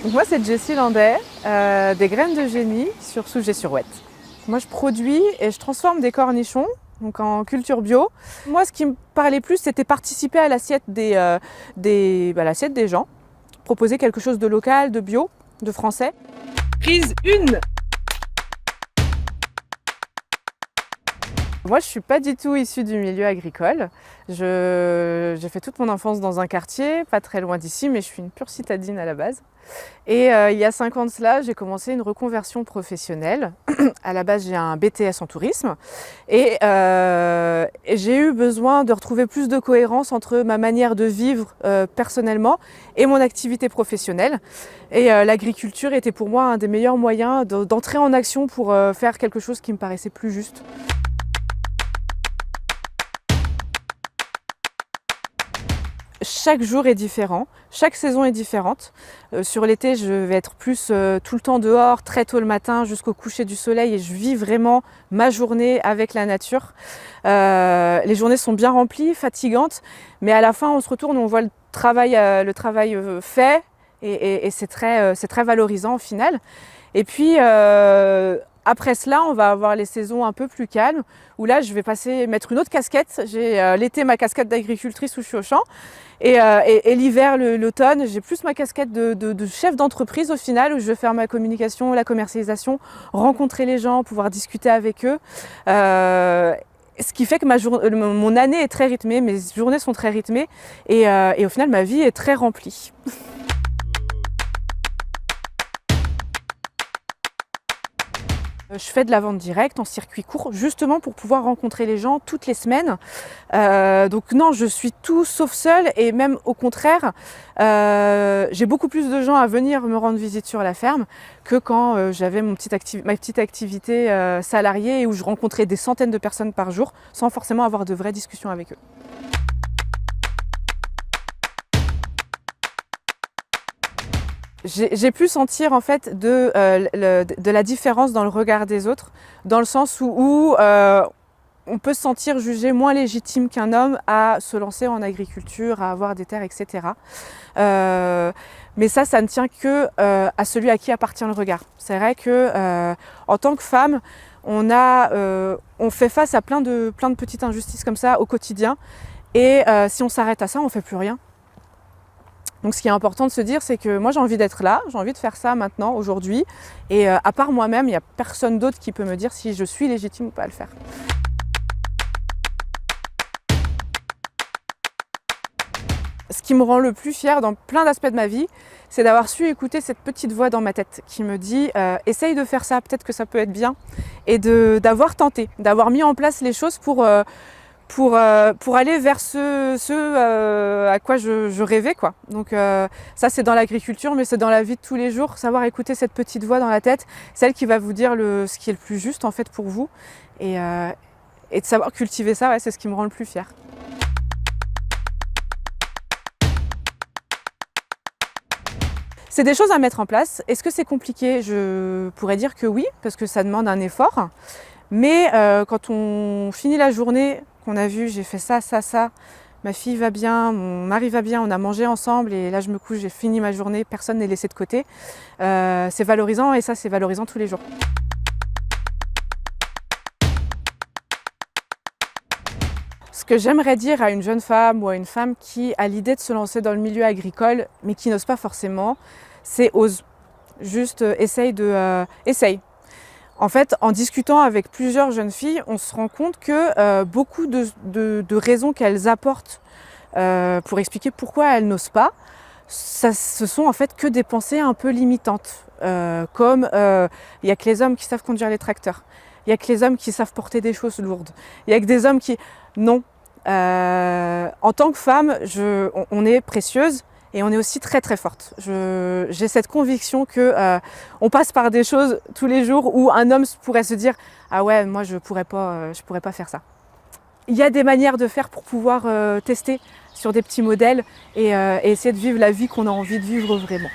Donc moi, c'est Jessie Landais, des graines de génie sur Sougé-sur-Ouette. Moi, je produis et je transforme des cornichons donc en culture bio. Moi, ce qui me parlait plus, c'était participer à l'assiette l'assiette des gens, proposer quelque chose de local, de bio, de français. Prise 1. Moi, je ne suis pas du tout issue du milieu agricole. J'ai fait toute mon enfance dans un quartier, pas très loin d'ici, mais je suis une pure citadine à la base. Et il y a 5 ans de cela, j'ai commencé une reconversion professionnelle. À la base, j'ai un BTS en tourisme et j'ai eu besoin de retrouver plus de cohérence entre ma manière de vivre personnellement et mon activité professionnelle. Et l'agriculture était pour moi un des meilleurs moyens d'entrer en action pour faire quelque chose qui me paraissait plus juste. Chaque jour est différent, chaque saison est différente. Sur l'été, je vais être plus tout le temps dehors, très tôt le matin jusqu'au coucher du soleil et je vis vraiment ma journée avec la nature. Les journées sont bien remplies, fatigantes, mais à la fin on se retourne, on voit le travail fait et c'est très valorisant au final. Et puis après cela, on va avoir les saisons un peu plus calmes, où là, je vais mettre une autre casquette. J'ai l'été ma casquette d'agricultrice où je suis au champ, et l'hiver, l'automne, j'ai plus ma casquette de chef d'entreprise au final, où je vais faire ma communication, la commercialisation, rencontrer les gens, pouvoir discuter avec eux. Ce qui fait que mon année est très rythmée, mes journées sont très rythmées, et au final, ma vie est très remplie. Je fais de la vente directe en circuit court, justement pour pouvoir rencontrer les gens toutes les semaines. Donc non, je suis tout sauf seule et même au contraire, j'ai beaucoup plus de gens à venir me rendre visite sur la ferme que quand j'avais ma petite activité salariée où je rencontrais des centaines de personnes par jour sans forcément avoir de vraies discussions avec eux. J'ai pu sentir en fait de la différence dans le regard des autres, dans le sens où on peut se sentir jugé moins légitime qu'un homme à se lancer en agriculture, à avoir des terres, etc. Mais ça ne tient que à celui à qui appartient le regard. C'est vrai que en tant que femme, on fait face à plein de petites injustices comme ça au quotidien, et si on s'arrête à ça, on ne fait plus rien. Donc ce qui est important de se dire, c'est que moi j'ai envie d'être là, j'ai envie de faire ça maintenant, aujourd'hui, et à part moi-même, il n'y a personne d'autre qui peut me dire si je suis légitime ou pas à le faire. Ce qui me rend le plus fière dans plein d'aspects de ma vie, c'est d'avoir su écouter cette petite voix dans ma tête qui me dit essaye de faire ça, peut-être que ça peut être bien, et d'avoir tenté, d'avoir mis en place les choses pour aller vers ce à quoi je rêvais, quoi. Donc ça, c'est dans l'agriculture, mais c'est dans la vie de tous les jours, savoir écouter cette petite voix dans la tête, celle qui va vous dire ce qui est le plus juste en fait pour vous, et de savoir cultiver ça, ouais, c'est ce qui me rend le plus fière. C'est des choses à mettre en place. Est-ce que c'est compliqué? Je pourrais dire que oui, parce que ça demande un effort. Mais quand on finit la journée, qu'on a vu, j'ai fait ça, ma fille va bien, mon mari va bien, on a mangé ensemble et là je me couche, j'ai fini ma journée, personne n'est laissé de côté. C'est valorisant, et ça, c'est valorisant tous les jours. Ce que j'aimerais dire à une jeune femme ou à une femme qui a l'idée de se lancer dans le milieu agricole mais qui n'ose pas forcément, c'est ose. Juste essaye. En fait, en discutant avec plusieurs jeunes filles, on se rend compte que beaucoup de raisons qu'elles apportent pour expliquer pourquoi elles n'osent pas, ce sont en fait que des pensées un peu limitantes. Comme il n'y a que les hommes qui savent conduire les tracteurs, il n'y a que les hommes qui savent porter des choses lourdes, il n'y a que des hommes qui... Non. En tant que femme, on est précieuse. Et on est aussi très très forte. J'ai cette conviction que on passe par des choses tous les jours où un homme pourrait se dire « Ah ouais, moi je pourrais pas faire ça ». Il y a des manières de faire pour pouvoir tester sur des petits modèles et essayer de vivre la vie qu'on a envie de vivre vraiment.